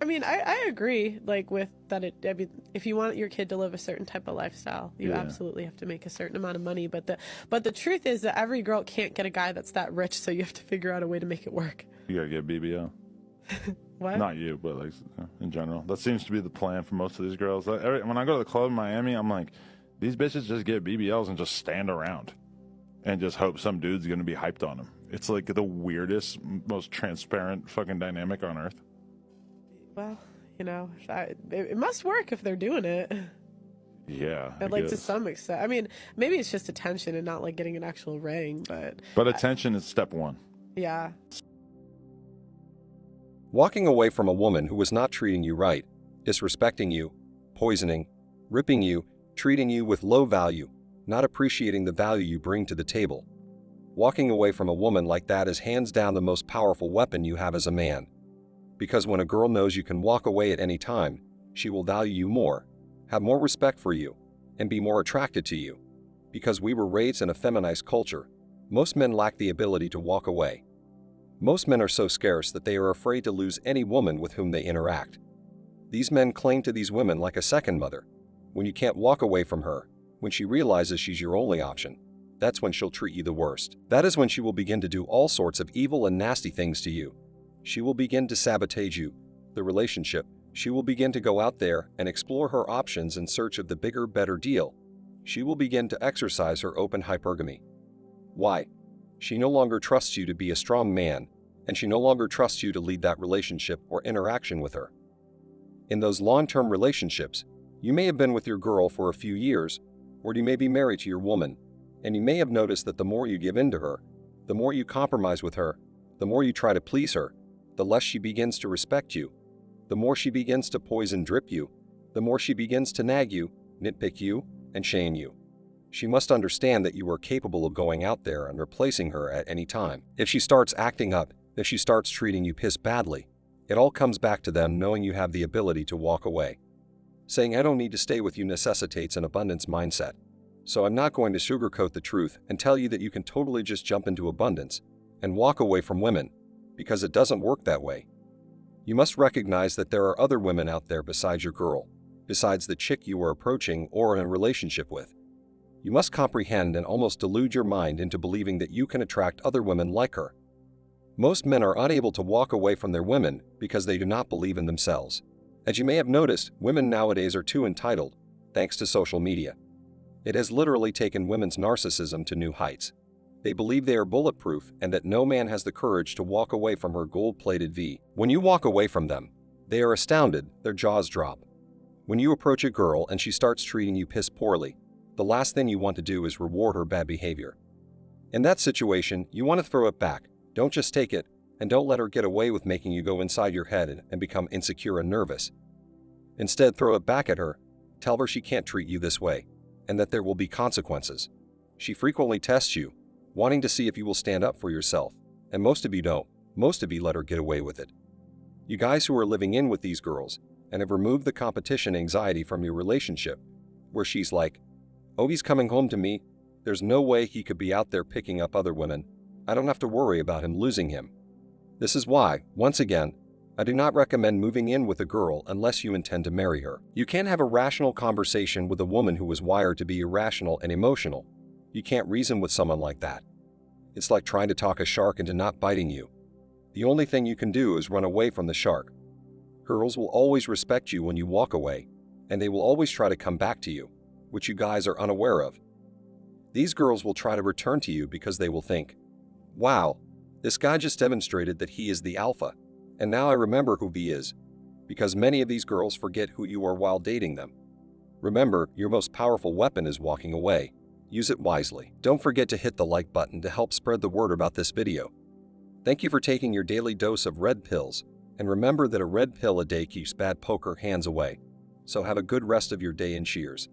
I mean, I agree, like, with that. I mean, if you want your kid to live a certain type of lifestyle, you Yeah. absolutely have to make a certain amount of money. But the truth is that every girl can't get a guy that's that rich, so you have to figure out a way to make it work. You gotta get BBL. What? Not you, but like in general. That seems to be the plan for most of these girls. When I go to the club in Miami, I'm like, these bitches just get BBLs and just stand around and just hope some dude's gonna be hyped on them. It's like the weirdest, most transparent fucking dynamic on earth. Well, it must work if they're doing it. Yeah, I And like to guess. some extent. I mean, maybe it's just attention and not like getting an actual ring, but But attention is step one. yeah. Walking away from a woman who is not treating you right, disrespecting you, poisoning, ripping you, treating you with low value, not appreciating the value you bring to the table. Walking away from a woman like that is hands down the most powerful weapon you have as a man. Because when a girl knows you can walk away at any time, she will value you more, have more respect for you, and be more attracted to you. Because we were raised in a feminized culture, most men lack the ability to walk away. Most men are so scarce that they are afraid to lose any woman with whom they interact. These men cling to these women like a second mother. When you can't walk away from her, when she realizes she's your only option, that's when she'll treat you the worst. That is when she will begin to do all sorts of evil and nasty things to you. She will begin to sabotage you, the relationship. She will begin to go out there and explore her options in search of the bigger, better deal. She will begin to exercise her open hypergamy. Why? She no longer trusts you to be a strong man, and she no longer trusts you to lead that relationship or interaction with her. In those long-term relationships, you may have been with your girl for a few years, or you may be married to your woman, and you may have noticed that the more you give in to her, the more you compromise with her, the more you try to please her, the less she begins to respect you, the more she begins to poison drip you, the more she begins to nag you, nitpick you, and shame you. She must understand that you are capable of going out there and replacing her at any time. If she starts acting up, if she starts treating you piss badly, it all comes back to them knowing you have the ability to walk away. Saying I don't need to stay with you necessitates an abundance mindset. So I'm not going to sugarcoat the truth and tell you that you can totally just jump into abundance and walk away from women, because it doesn't work that way. You must recognize that there are other women out there besides your girl, besides the chick you are approaching or in a relationship with. You must comprehend and almost delude your mind into believing that you can attract other women like her. Most men are unable to walk away from their women because they do not believe in themselves. As you may have noticed, women nowadays are too entitled, thanks to social media. It has literally taken women's narcissism to new heights. They believe they are bulletproof and that no man has the courage to walk away from her gold-plated V. When you walk away from them, they are astounded, their jaws drop. When you approach a girl and she starts treating you piss poorly, the last thing you want to do is reward her bad behavior. In that situation, you want to throw it back. Don't just take it, and don't let her get away with making you go inside your head and become insecure and nervous. Instead, throw it back at her. Tell her she can't treat you this way, and that there will be consequences. She frequently tests you, wanting to see if you will stand up for yourself, and most of you don't. Most of you let her get away with it. You guys who are living in with these girls and have removed the competition anxiety from your relationship, where she's like, oh, he's coming home to me. There's no way he could be out there picking up other women. I don't have to worry about him losing him. This is why, once again, I do not recommend moving in with a girl unless you intend to marry her. You can't have a rational conversation with a woman who is wired to be irrational and emotional. You can't reason with someone like that. It's like trying to talk a shark into not biting you. The only thing you can do is run away from the shark. Girls will always respect you when you walk away, and they will always try to come back to you, which you guys are unaware of. These girls will try to return to you because they will think, wow, this guy just demonstrated that he is the alpha, and now I remember who he is, because many of these girls forget who you are while dating them. Remember, your most powerful weapon is walking away. Use it wisely. Don't forget to hit the like button to help spread the word about this video. Thank you for taking your daily dose of red pills, and remember that a red pill a day keeps bad poker hands away. So have a good rest of your day and cheers.